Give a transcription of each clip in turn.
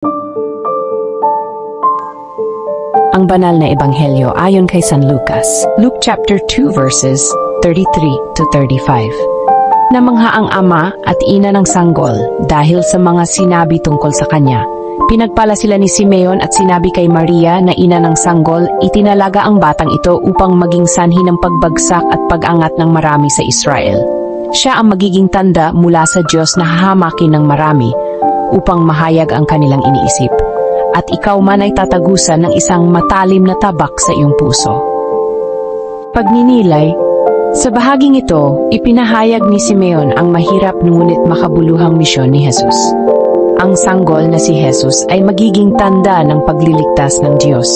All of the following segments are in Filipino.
Ang banal na ebanghelyo ayon kay San Lucas, Luke chapter 2 verses 33 to 35. Namangha ang ama at ina ng sanggol dahil sa mga sinabi tungkol sa kanya. Pinagpala sila ni Simeon at sinabi kay Maria na ina ng sanggol, itinalaga ang batang ito upang maging sanhi ng pagbagsak at pag-angat ng marami sa Israel. Siya ang magiging tanda mula sa Diyos na hahamakin ng marami upang mahayag ang kanilang iniisip. At ikaw man ay tatagusan ng isang matalim na tabak sa iyong puso. Pagninilay, sa bahaging ito, ipinahayag ni Simeon ang mahirap ngunit makabuluhang misyon ni Jesus. Ang sanggol na si Jesus ay magiging tanda ng pagliligtas ng Diyos,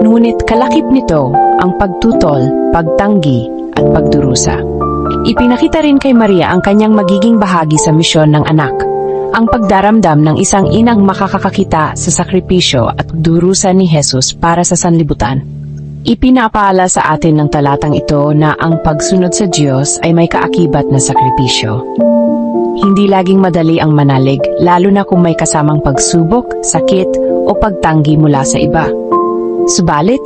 ngunit kalakip nito ang pagtutol, pagtanggi at pagdurusa. Ipinakita rin kay Maria ang kanyang magiging bahagi sa misyon ng anak, ang pagdaramdam ng isang inang makakakita sa sakripisyo at durusa ni Jesus para sa sanlibutan. Ipinapaalala sa atin ng talatang ito na ang pagsunod sa Diyos ay may kaakibat na sakripisyo. Hindi laging madali ang manalig, lalo na kung may kasamang pagsubok, sakit o pagtanggi mula sa iba. Subalit,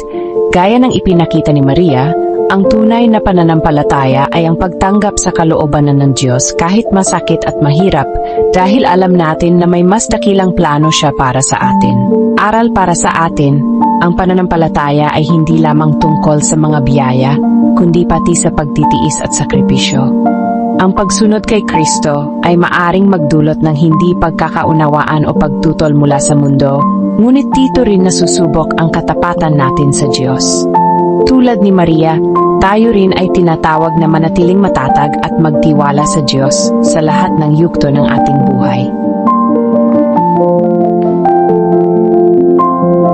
gaya ng ipinakita ni Maria, ang tunay na pananampalataya ay ang pagtanggap sa kaloobanan ng Diyos kahit masakit at mahirap dahil alam natin na may mas dakilang plano siya para sa atin. Aral para sa atin, ang pananampalataya ay hindi lamang tungkol sa mga biyaya, kundi pati sa pagtitiis at sakripisyo. Ang pagsunod kay Kristo ay maaring magdulot ng hindi pagkakaunawaan o pagtutol mula sa mundo, ngunit dito rin nasusubok ang katapatan natin sa Diyos. Tulad ni Maria, tayo rin ay tinatawag na manatiling matatag at magtiwala sa Diyos sa lahat ng yugto ng ating buhay.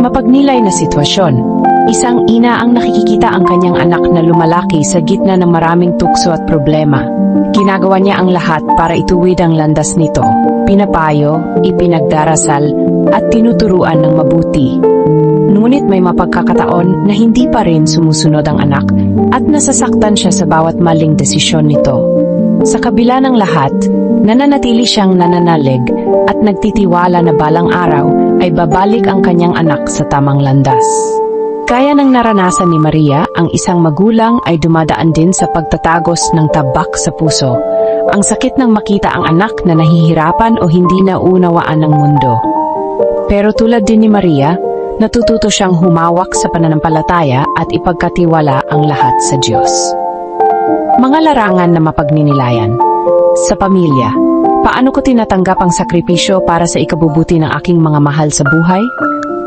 Mapagnilay na sitwasyon. Isang ina ang nakikita ang kanyang anak na lumalaki sa gitna ng maraming tukso at problema. Ginagawa niya ang lahat para ituwid ang landas nito. Pinapayo, ipinagdarasal, at tinuturuan ng mabuti. Ngunit may mapagkakataon na hindi pa rin sumusunod ang anak at nasasaktan siya sa bawat maling desisyon nito. Sa kabila ng lahat, nananatili siyang nananalig at nagtitiwala na balang araw ay babalik ang kanyang anak sa tamang landas. Kaya ng naranasan ni Maria, ang isang magulang ay dumadaan din sa pagtatagos ng tabak sa puso. Ang sakit ng makita ang anak na nahihirapan o hindi naunawaan ng mundo. Pero tulad din ni Maria, natututo siyang humawak sa pananampalataya at ipagkatiwala ang lahat sa Diyos. Mga larangan na mapagninilayan. Sa pamilya, paano ko tinatanggap ang sakripisyo para sa ikabubuti ng aking mga mahal sa buhay?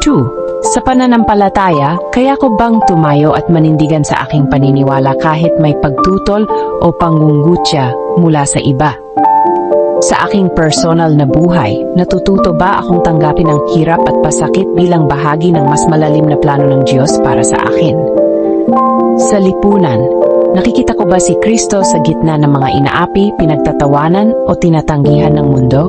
2. Sa pananampalataya, kaya ko bang tumayo at manindigan sa aking paniniwala kahit may pagtutol o pangungutya mula sa iba? Sa aking personal na buhay, natututo ba akong tanggapin ang hirap at pasakit bilang bahagi ng mas malalim na plano ng Diyos para sa akin? Sa lipunan, nakikita ko ba si Kristo sa gitna ng mga inaapi, pinagtatawanan o tinatanggihan ng mundo?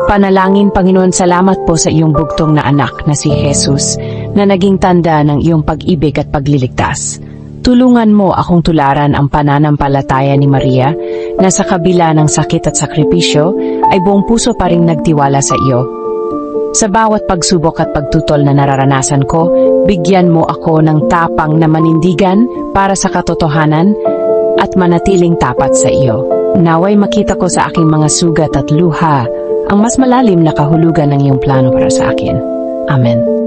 Panalangin, Panginoon, salamat po sa iyong bugtong na anak na si Jesus na naging tanda ng iyong pag-ibig at pagliligtas. Tulungan mo akong tularan ang pananampalataya ni Maria na sa kabila ng sakit at sakripisyo ay buong puso pa ring nagtiwala sa iyo. Sa bawat pagsubok at pagtutol na nararanasan ko, bigyan mo ako ng tapang na manindigan para sa katotohanan at manatiling tapat sa iyo. Naway makita ko sa aking mga sugat at luha ang mas malalim na kahulugan ng iyong plano para sa akin. Amen.